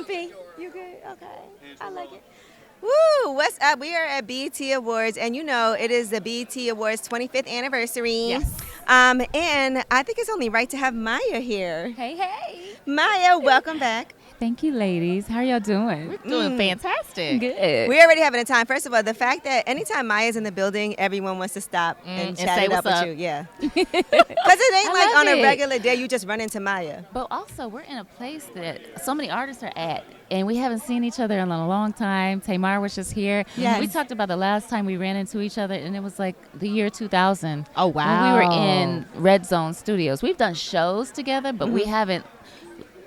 Sophie, you good? Okay. I like it. Woo! What's up? We are at BET Awards, and you know it is the BET Awards 25th anniversary. Yes. And I think it's only right to have Maya here. Hey. Maya, welcome back. Thank you, ladies. How are y'all doing? We're doing fantastic. Good. We're already having a time. First of all, the fact that anytime Maya's in the building, everyone wants to stop and chat say it up what's with up. you. Yeah. Because it ain't I like love on a it. regular day you just run into Maya. But also, we're in a place that so many artists are at, and we haven't seen each other in a long time. Tamar was just here. Yes. We talked about the last time we ran into each other, and it was like the year 2000. Oh, wow. When we were in Red Zone Studios. We've done shows together, but we haven't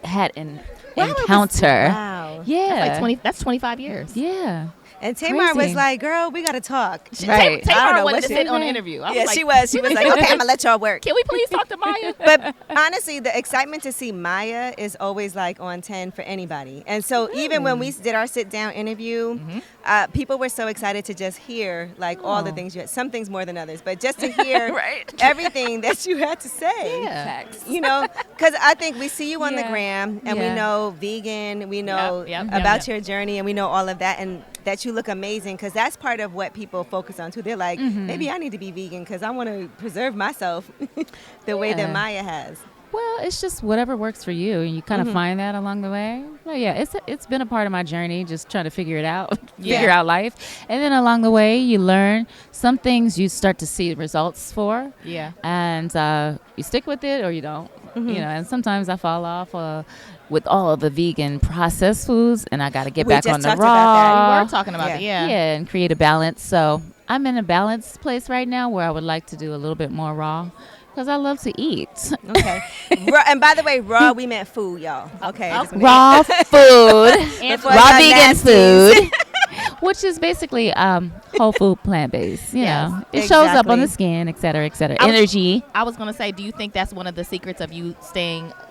had an encounter. Wow. Yeah. That's 25 years. Yeah. And Tamar was Crazy. like, girl, we got to talk. Right. I don't Tamar know wanted what to she- sit on the interview. I Yeah, was she like, was. She was like, okay, I'm going to let y'all work. can we please talk to Maya? But honestly, the excitement to see Maya is always like on 10 for anybody. And so even when we did our sit down interview, people were so excited to just hear like all the things you had, some things more than others, but just to hear Right. everything that you had to say. Yeah. You know, because I think we see you on the Yeah. gram and we Yeah. know vegan, we know Yep. about your journey, and we know all of that, and that you look amazing, because that's part of what people focus on too. They're like, maybe I need to be vegan because I want to preserve myself the way that Yeah. Maya has. Well, it's just whatever works for you, and you kind of find that along the way. Well, yeah, it's been a part of my journey, just trying to figure it out, figure out life, and then along the way, you learn some things you start to see results for, Yeah. and you stick with it or you don't, you know. And sometimes I fall off with all of the vegan processed foods, and I got to get We back just on the talked about that. raw. We were talking about it. Yeah. Yeah, and create a balance. So I'm in a balanced place right now where I would like to do a little bit more raw because I love to eat. Okay. Raw, and by the way, raw, we meant food, y'all. Okay. just make- Raw food, Before raw y'all vegan nasties. food, which is basically whole food plant-based. You Yes, know, it shows up on exactly. the skin, et cetera, et cetera. I was- Energy. I was going to say, do you think that's one of the secrets of you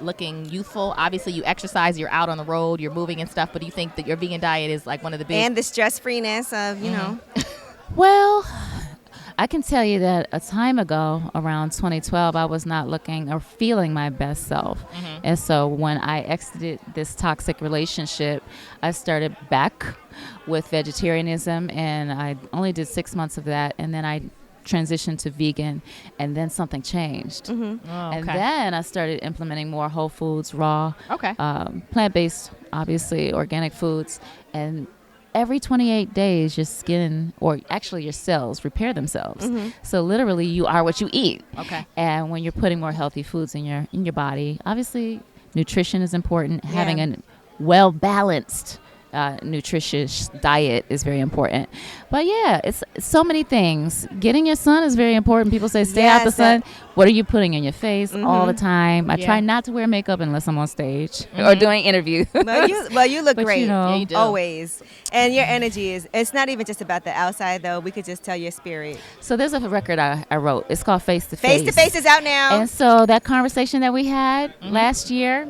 looking youthful? Obviously, you exercise, you're out on the road, you're moving and stuff, but do you think that your vegan diet is like one of the big... And the stress-freeness of, you know. Well, I can tell you that a time ago, around 2012, I was not looking or feeling my best self. And so when I exited this toxic relationship, I started back with vegetarianism, and I only did 6 months of that. And then I transitioned to vegan, and then something changed. And then I started implementing more whole foods, raw, Okay. plant-based, obviously, organic foods. And every 28 days, your skin, or actually your cells, repair themselves. So literally, you are what you eat. Okay. And when you're putting more healthy foods in your body, obviously, nutrition is important. Having a well-balanced, nutritious diet is very important. But yeah, it's so many things. Getting your sun is very important. People say stay out the Yes, sun. What are you putting in your face all the time? I Yeah. try not to wear makeup unless I'm on stage or doing interviews. Well, you look But, great. you know, Yeah, you do. Always. And your energy it's not even just about the outside, though. We could just tell your spirit. So there's a record I wrote. It's called Face to Face to Face is out now. And so that conversation that we had last year,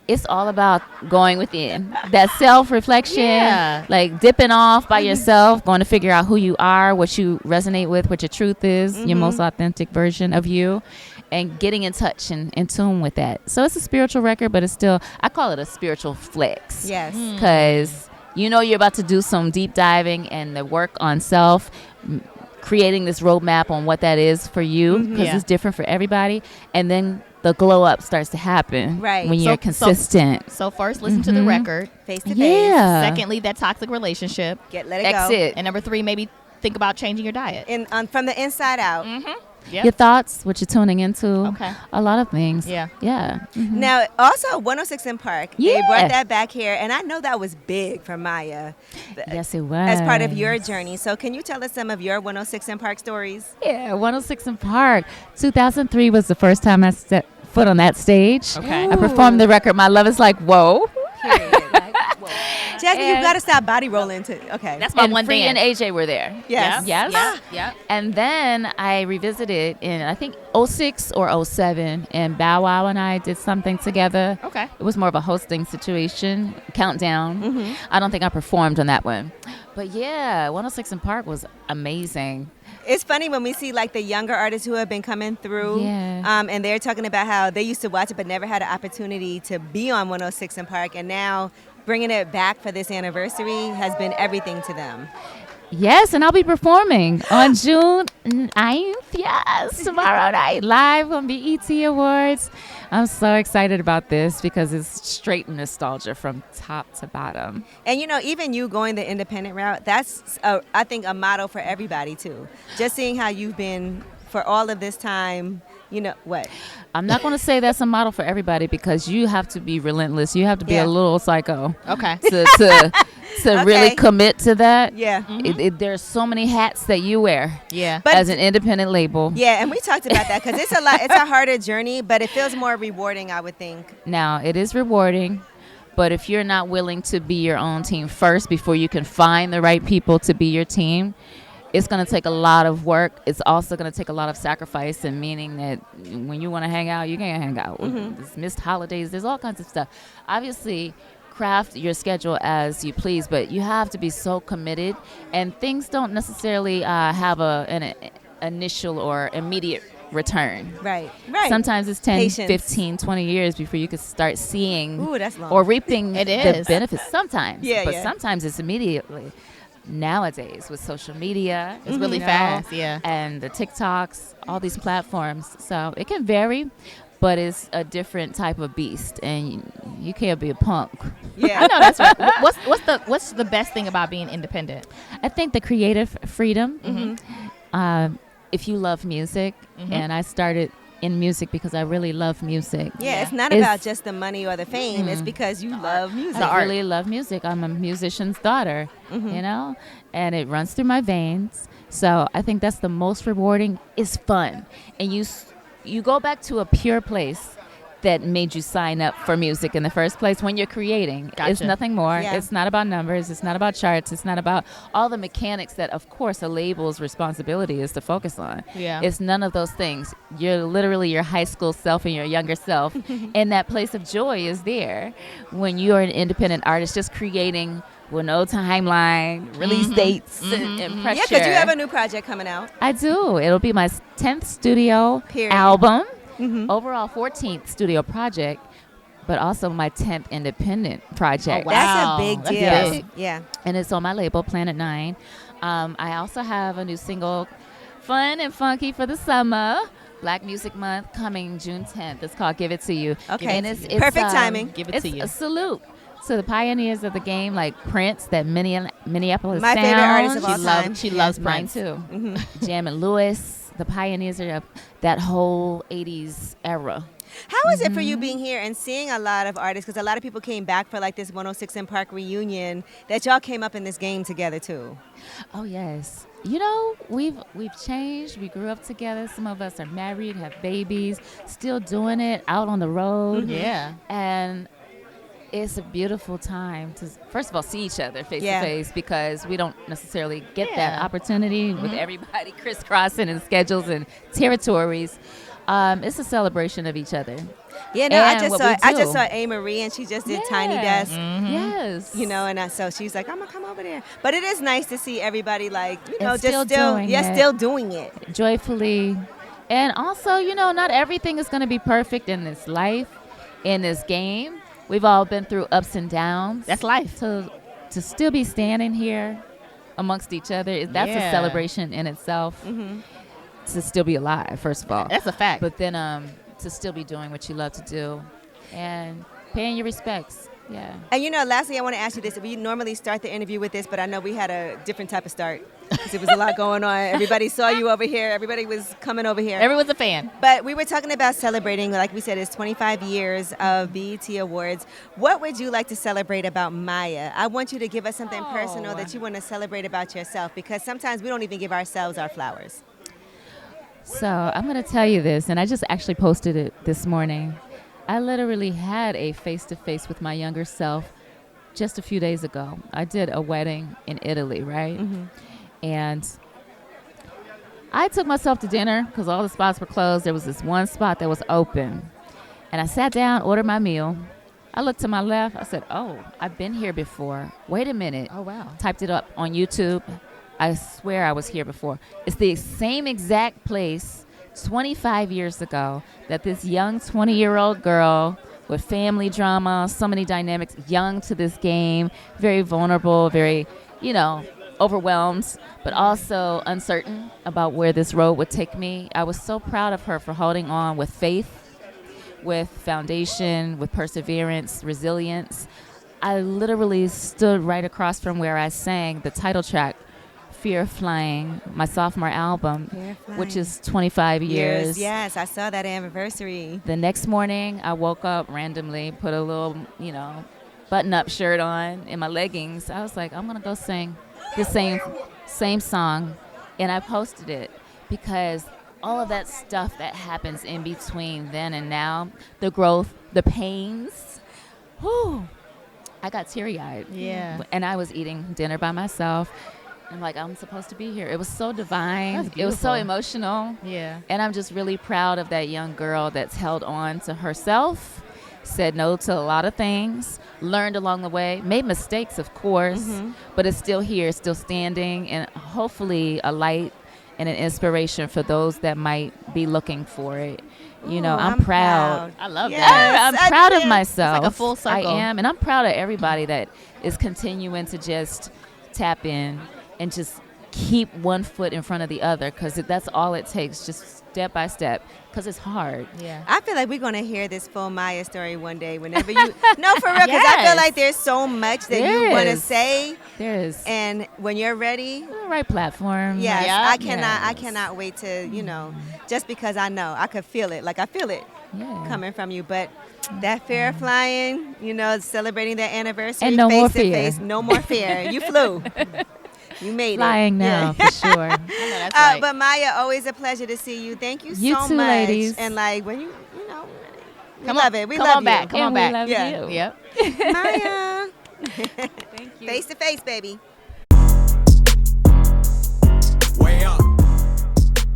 it's all about going within. That self-reflection, Yeah. like dipping off by yourself, going to figure out who you are, what you resonate with, what your truth is, your most authentic version of you, and getting in touch and in tune with that. So it's a spiritual record, but it's still, I call it a spiritual flex. Yes. Because you know you're about to do some deep diving and the work on self, creating this roadmap on what that is for you, because Yeah. it's different for everybody. And then the glow up starts to happen Right. when So- you're so- consistent. So first, listen to the record. Face to face. Yeah. Secondly, that toxic relationship. Let it go. Exit. And number 3, maybe think about changing your diet. From the inside out. Yep. Your thoughts, what you're tuning into. Okay. A lot of things. Yeah. Yeah. Now, also 106 in Park. They Yeah. brought that back here, and I know that was big for Maya. Yes, it was. As part of your journey. So can you tell us some of your 106 in Park stories? Yeah, 106 in Park. 2003 was the first time I set foot on that stage. Okay. I performed the record. My love is like, whoa. Jasmine, you And- got to stop body rolling to. Okay. That's my And one Free dance. and AJ were there. Yes. Yes. Yeah. And then I revisited in, I think, 06 or 07, and Bow Wow and I did something together. Okay. It was more of a hosting situation, countdown. I don't think I performed on that one. But yeah, 106 in Park was amazing. It's funny when we see like the younger artists who have been coming through, Yeah. and they're talking about how they used to watch it but never had an opportunity to be on 106 in Park, and now bringing it back for this anniversary has been everything to them. Yes, and I'll be performing on June 9th. Yes, tomorrow night, live on BET Awards. I'm so excited about this because it's straight nostalgia from top to bottom. And, even you going the independent route, that's, I think, a motto for everybody, too. Just seeing how you've been for all of this time, what? I'm not going to say that's a model for everybody because you have to be relentless. You have to be a little psycho. Okay. To really commit to that. Yeah. Mm-hmm. There's so many hats that you wear. Yeah. But as an independent label. Yeah, and we talked about that because it's a lot. It's a harder journey, but it feels more rewarding, I would think. Now, it is rewarding, but if you're not willing to be your own team first before you can find the right people to be your team, it's going to take a lot of work. It's also going to take a lot of sacrifice, and meaning that when you want to hang out, you can't hang out. Mm-hmm. There's missed holidays. There's all kinds of stuff. Obviously, craft your schedule as you please, but you have to be so committed, and things don't necessarily have an initial or immediate return. Right. Sometimes it's 10, Patience. 15, 20 years before you can start seeing that's long. or reaping It the is. benefits sometimes. Yeah, but yeah. sometimes it's immediately. Nowadays with social media, It's really fast, yeah. and the TikToks, all these platforms, so it can vary, but it's a different type of beast, and you can't be a punk. Yeah. I know that's right. What's the best thing about being independent? I think the creative freedom. Mm-hmm. If you love music, and I started in music because I really love music. Yeah, it's not about just the money or the fame. It's because you love music. I really love music. I'm a musician's daughter, and it runs through my veins. So I think that's the most rewarding. It's fun, and you go back to a pure place that made you sign up for music in the first place when you're creating. Gotcha. It's nothing more. Yeah. It's not about numbers. It's not about charts. It's not about all the mechanics that, of course, a label's responsibility is to focus on. Yeah. It's none of those things. You're literally your high school self and your younger self, and that place of joy is there when you're an independent artist just creating with no timeline, release dates, and pressure. Yeah, because you have a new project coming out. I do. It'll be my 10th studio Period. album. Overall 14th studio project, but also my 10th independent project. Oh, wow. That's a big That's deal. big. Yeah. And it's on my label, Planet 9. I also have a new single, fun and funky for the summer. Black Music Month coming June 10th. It's called Give It To You. Okay. And it's Perfect timing. Give it it's to you. a salute to the pioneers of the game, like Prince, that Minneapolis My sound. favorite artist of all time. She loves Mine Prince. too. Jam and Lewis, the pioneers of that whole 80s era. How is it for you being here and seeing a lot of artists? Because a lot of people came back for like this 106 in Park reunion that y'all came up in this game together too. Oh yes, we've changed. We grew up together. Some of us are married, have babies, still doing it out on the road. Yeah. And it's a beautiful time to, first of all, see each other face Yeah. to face, because we don't necessarily get Yeah. that opportunity with everybody crisscrossing in schedules and territories. It's a celebration of each other. Yeah, no, I And just what saw we do. A. Marie, and she just did Tiny Yeah. Desk. Yes. And so she's like, I'm gonna come over there. But it is nice to see everybody And still doing it. still doing it. Joyfully. And also, not everything is going to be perfect in this life, in this game. We've all been through ups and downs. That's life. To still be standing here amongst each other, that's a celebration in itself. To still be alive, first of all. That's a fact. But then to still be doing what you love to do and paying your respects. Yeah. And lastly, I want to ask you this. We normally start the interview with this, but I know we had a different type of start because there was a lot going on. Everybody saw you over here. Everybody was coming over here. Everyone's a fan. But we were talking about celebrating, like we said, it's 25 years of BET Awards. What would you like to celebrate about Maya? I want you to give us something personal that you want to celebrate about yourself, because sometimes we don't even give ourselves our flowers. So I'm going to tell you this, and I just actually posted it this morning. I literally had a face-to-face with my younger self just a few days ago. I did a wedding in Italy, right? And I took myself to dinner because all the spots were closed. There was this one spot that was open. And I sat down, ordered my meal. I looked to my left. I said, oh, I've been here before. Wait a minute. Oh, wow. Typed it up on YouTube. I swear I was here before. It's the same exact place 25 years ago that this young 20-year-old girl with family drama, so many dynamics, young to this game, very vulnerable, very, overwhelmed, but also uncertain about where this road would take me. I was so proud of her for holding on with faith, with foundation, with perseverance, resilience. I literally stood right across from where I sang the title track, Fear of Flying, my sophomore album, which is 25 years. Yes, I saw that anniversary. The next morning, I woke up randomly, put a little, button-up shirt on and my leggings. I was like, I'm going to go sing the same song. And I posted it because all of that stuff that happens in between then and now, the growth, the pains, I got teary-eyed. Yeah. And I was eating dinner by myself. I'm like, I'm supposed to be here. It was so divine. It was so emotional. Yeah. And I'm just really proud of that young girl that's held on to herself, said no to a lot of things, learned along the way, made mistakes, of course, but it's still here, still standing, and hopefully a light and an inspiration for those that might be looking for it. I'm proud. I love Yes, that. I'm proud of myself. It's like a full circle. I am, and I'm proud of everybody that is continuing to just tap in and just keep one foot in front of the other, because that's all it takes, just step by step, because it's hard. Yeah. I feel like we're going to hear this full Maya story one day whenever you... No, for real, because I feel like there's so much that you want to say. There is. And when you're ready... The right platform. Yes, Yeah. I cannot wait to, just because I know. I could feel it. Like, I feel it coming from you. But that fear of flying, celebrating that anniversary, and no face more to fear. face, no more fear. You flew. You made Flying it. now, for sure. I know that's right. But Maya, always a pleasure to see you. Thank you You so too, much. ladies. And like when we Come love on, it. We come love on back. you. Come on And back. we love Yeah. you. Yep. Maya. Thank you. Face to face, baby.